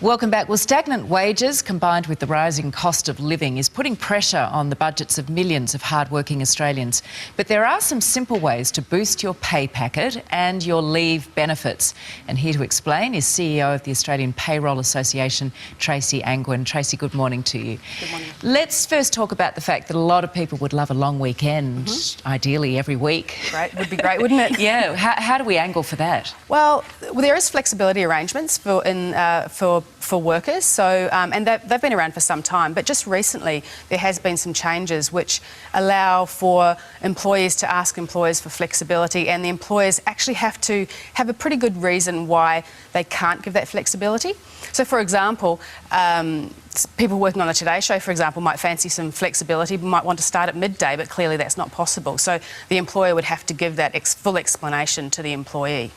Welcome back. Well, stagnant wages combined with the rising cost of living is putting pressure on the budgets of millions of hard-working Australians. But there are some simple ways to boost your pay packet and your leave benefits. And here to explain is CEO of the Australian Payroll Association, Tracy Angwin. Tracy, good morning to you. Good morning. Let's first talk about the fact that a lot of people would love a long weekend, ideally every week. Great, would be great, wouldn't it? Yeah. How do we angle for that? Well, there is flexibility arrangements for workers, so and they've been around for some time, but just recently there has been some changes which allow for employees to ask employers for flexibility, and the employers actually have to have a pretty good reason why they can't give that flexibility. So, for example, people working on the Today Show, for example, might fancy some flexibility, might want to start at midday, but clearly that's not possible. So the employer would have to give that full explanation to the employee.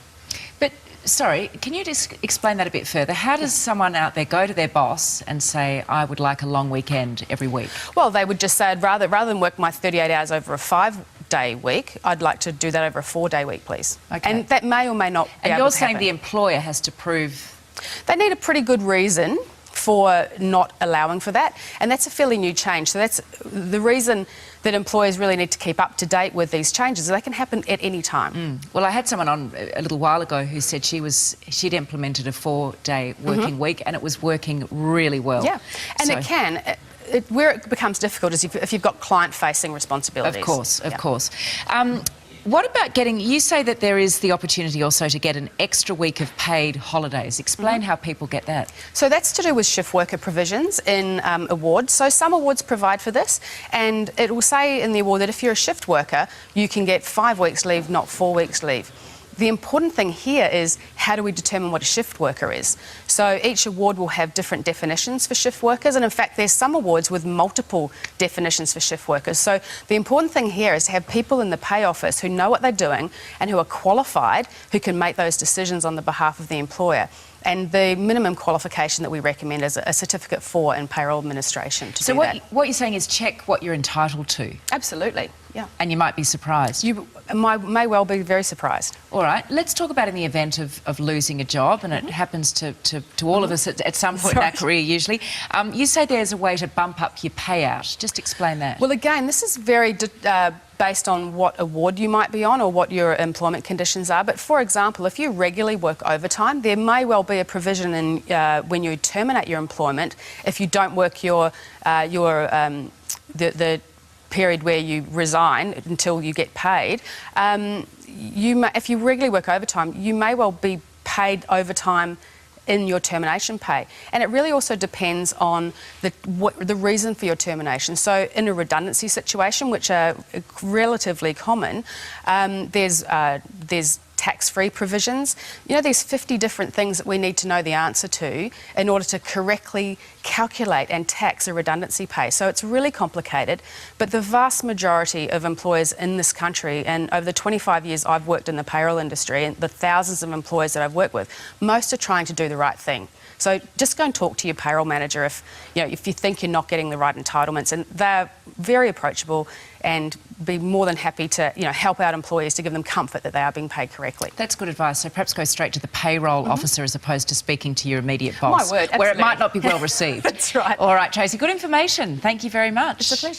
But sorry, can you just explain that a bit further? How does someone out there go to their boss and say, I would like a long weekend every week? Well, they would just say, rather than work my 38 hours over a 5-day week, I'd like to do that over a 4-day week, please. Okay. And that may or may not be able to happen. And you're saying the employer has to prove... They need a pretty good reason for not allowing for that, and that's a fairly new change. So that's the reason that employers really need to keep up to date with these changes. They can happen at any time. Well, I had someone on a little while ago who said she'd implemented a 4-day working week, and it was working really well. Yeah, and it can. Where it becomes difficult is if you've got client-facing responsibilities. Of course. What about you say that there is the opportunity also to get an extra week of paid holidays. Explain how people get that. So that's to do with shift worker provisions in awards. So some awards provide for this, and it will say in the award that if you're a shift worker, you can get 5 weeks leave, not 4 weeks leave. The important thing here is how do we determine what a shift worker is? So each award will have different definitions for shift workers, and in fact there's some awards with multiple definitions for shift workers. So the important thing here is to have people in the pay office who know what they're doing and who are qualified, who can make those decisions on the behalf of the employer. And the minimum qualification that we recommend is a Certificate 4 in payroll administration to do that. So what you're saying is check what you're entitled to? Absolutely, yeah. And you might be surprised? You may well be very surprised. All right, let's talk about in the event of losing a job, and it happens to all of us at some point in our career usually. You say there's a way to bump up your payout. Just explain that. Well, again, this is very based on what award you might be on or what your employment conditions are. But for example, if you regularly work overtime, there may well be a provision in when you terminate your employment, if you don't work the period where you resign until you get paid, if you regularly work overtime, you may well be paid overtime in your termination pay. And it really also depends on the reason for your termination. So in a redundancy situation, which are relatively common, there's tax-free provisions. You know, there's 50 different things that we need to know the answer to in order to correctly calculate and tax a redundancy pay. So it's really complicated, but the vast majority of employers in this country, and over the 25 years I've worked in the payroll industry and the thousands of employers that I've worked with, most are trying to do the right thing. So just go and talk to your payroll manager if you think you're not getting the right entitlements, and they're very approachable and be more than happy to help out employees to give them comfort that they are being paid correctly. That's good advice. So perhaps go straight to the payroll officer as opposed to speaking to your immediate boss. My word, absolutely. Where it might not be well received. That's right. All right, Tracy, good information. Thank you very much. It's a pleasure.